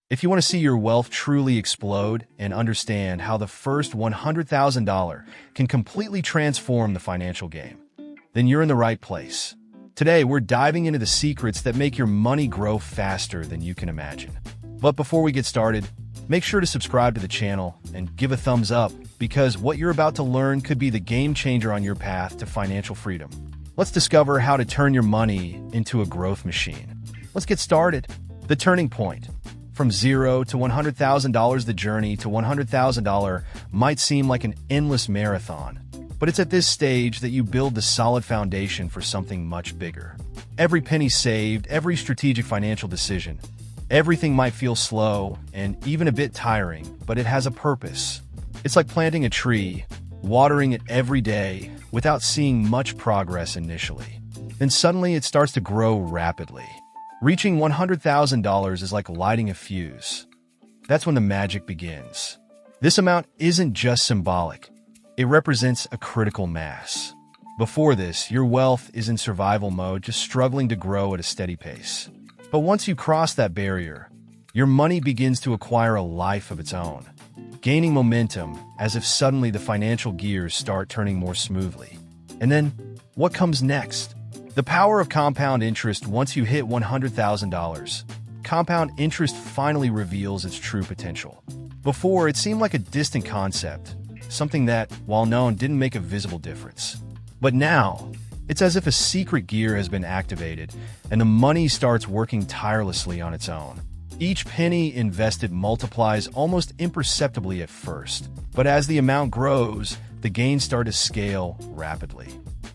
If you want to see your wealth truly explode and understand how the first $100,000 can completely transform the financial game, then you're in the right place. Today, we're diving into the secrets that make your money grow faster than you can imagine. But before we get started, make sure to subscribe to the channel and give a thumbs up because what you're about to learn could be the game changer on your path to financial freedom. Let's discover how to turn your money into a growth machine. Let's get started. The turning point. From $0 to $100,000, the journey to $100,000 might seem like an endless marathon, but it's at this stage that you build the solid foundation for something much bigger. Every penny saved, every strategic financial decision, everything might feel slow and even a bit tiring, but it has a purpose. It's like planting a tree, watering it every day without seeing much progress initially. Then suddenly it starts to grow rapidly. Reaching $100,000 is like lighting a fuse. That's when the magic begins. This amount isn't just symbolic. It represents a critical mass. Before this, your wealth is in survival mode, just struggling to grow at a steady pace. But once you cross that barrier, your money begins to acquire a life of its own, gaining momentum as if suddenly the financial gears start turning more smoothly. And then, what comes next? The power of compound interest. Once you hit $100,000, compound interest finally reveals its true potential. Before, it seemed like a distant concept, something that, while known, didn't make a visible difference. But now, it's as if a secret gear has been activated, and the money starts working tirelessly on its own. Each penny invested multiplies almost imperceptibly at first, but as the amount grows, the gains start to scale rapidly.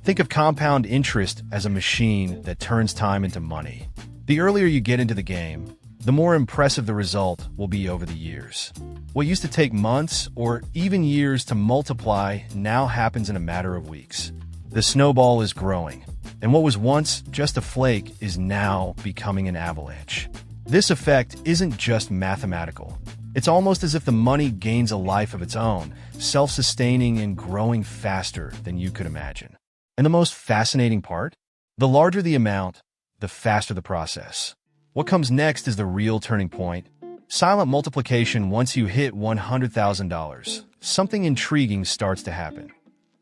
Think of compound interest as a machine that turns time into money. The earlier you get into the game, the more impressive the result will be over the years. What used to take months or even years to multiply now happens in a matter of weeks. The snowball is growing, and what was once just a flake is now becoming an avalanche. This effect isn't just mathematical. It's almost as if the money gains a life of its own, self-sustaining and growing faster than you could imagine. And the most fascinating part? The larger the amount, the faster the process. What comes next is the real turning point. Silent multiplication. Once you hit $100,000, something intriguing starts to happen.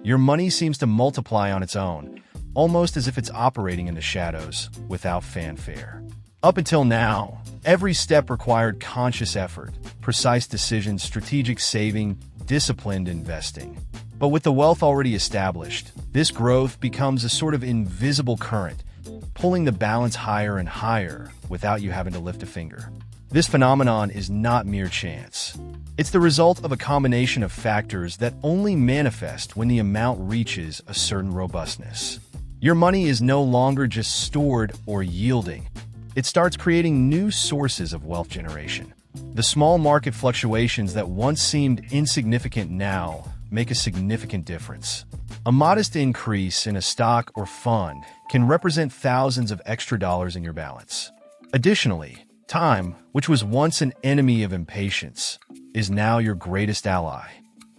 Your money seems to multiply on its own, almost as if it's operating in the shadows, without fanfare. Up until now, every step required conscious effort, precise decisions, strategic saving, disciplined investing. But with the wealth already established, this growth becomes a sort of invisible current, pulling the balance higher and higher without you having to lift a finger. This phenomenon is not mere chance. It's the result of a combination of factors that only manifest when the amount reaches a certain robustness. Your money is no longer just stored or yielding. It starts creating new sources of wealth generation. The small market fluctuations that once seemed insignificant now make a significant difference. A modest increase in a stock or fund can represent thousands of extra dollars in your balance. Additionally, time, which was once an enemy of impatience, is now your greatest ally.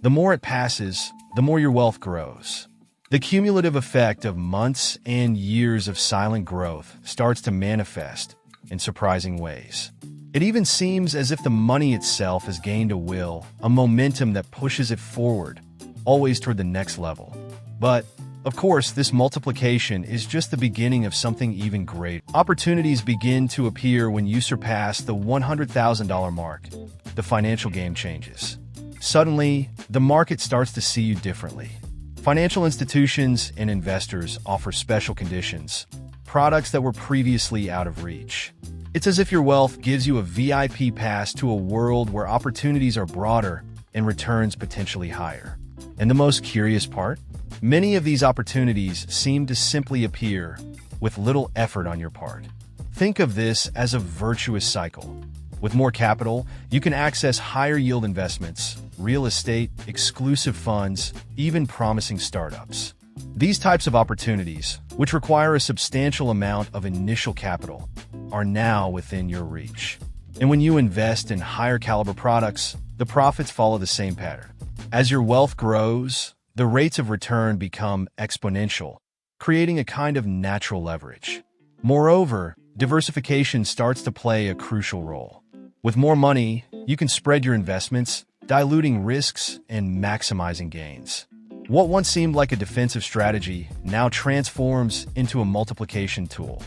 The more it passes, the more your wealth grows. The cumulative effect of months and years of silent growth starts to manifest in surprising ways. It even seems as if the money itself has gained a will, a momentum that pushes it forward, always toward the next level. But, of course, this multiplication is just the beginning of something even greater. Opportunities begin to appear when you surpass the $100,000 mark. The financial game changes. Suddenly, the market starts to see you differently. Financial institutions and investors offer special conditions, products that were previously out of reach. It's as if your wealth gives you a VIP pass to a world where opportunities are broader and returns potentially higher. And the most curious part? Many of these opportunities seem to simply appear with little effort on your part. Think of this as a virtuous cycle. With more capital, you can access higher yield investments, real estate, exclusive funds, even promising startups. These types of opportunities, which require a substantial amount of initial capital, are now within your reach. And when you invest in higher caliber products, the profits follow the same pattern. As your wealth grows, the rates of return become exponential, creating a kind of natural leverage. Moreover, diversification starts to play a crucial role. With more money, you can spread your investments, diluting risks and maximizing gains. What once seemed like a defensive strategy now transforms into a multiplication tool.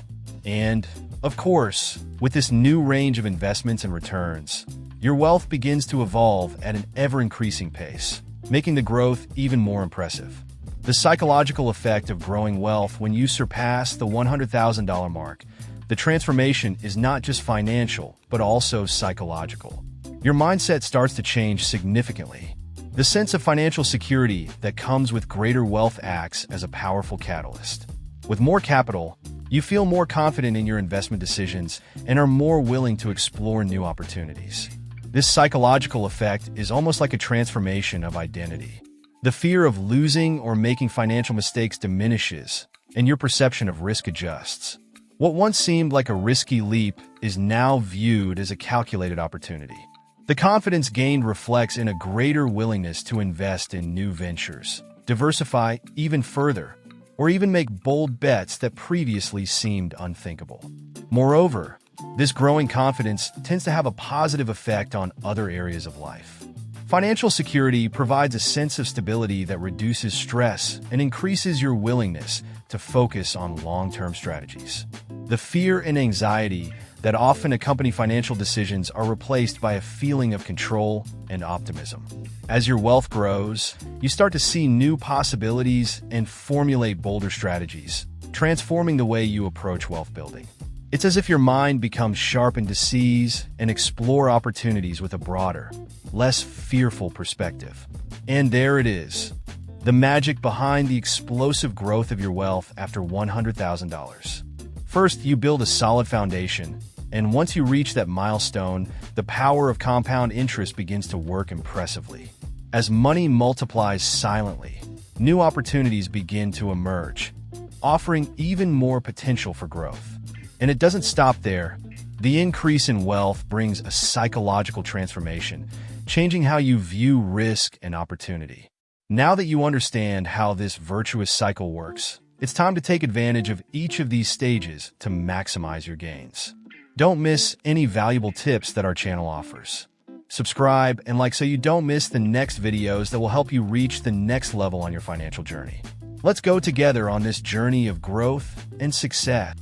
And, of course, with this new range of investments and returns, your wealth begins to evolve at an ever-increasing pace, making the growth even more impressive. The psychological effect of growing wealth when you surpass the $100,000 mark. The transformation is not just financial, but also psychological. Your mindset starts to change significantly. The sense of financial security that comes with greater wealth acts as a powerful catalyst. With more capital, you feel more confident in your investment decisions and are more willing to explore new opportunities. This psychological effect is almost like a transformation of identity. The fear of losing or making financial mistakes diminishes, and your perception of risk adjusts. What once seemed like a risky leap is now viewed as a calculated opportunity. The confidence gained reflects in a greater willingness to invest in new ventures, diversify even further, or even make bold bets that previously seemed unthinkable. Moreover, this growing confidence tends to have a positive effect on other areas of life. Financial security provides a sense of stability that reduces stress and increases your willingness to focus on long-term strategies. The fear and anxiety that often accompany financial decisions are replaced by a feeling of control and optimism. As your wealth grows, you start to see new possibilities and formulate bolder strategies, transforming the way you approach wealth building. It's as if your mind becomes sharpened to seize and explore opportunities with a broader, less fearful perspective. And there it is, the magic behind the explosive growth of your wealth after $100,000. First, you build a solid foundation, and once you reach that milestone, the power of compound interest begins to work impressively. As money multiplies silently, new opportunities begin to emerge, offering even more potential for growth. And it doesn't stop there. The increase in wealth brings a psychological transformation, changing how you view risk and opportunity. Now that you understand how this virtuous cycle works, it's time to take advantage of each of these stages to maximize your gains. Don't miss any valuable tips that our channel offers. Subscribe and like so you don't miss the next videos that will help you reach the next level on your financial journey. Let's go together on this journey of growth and success.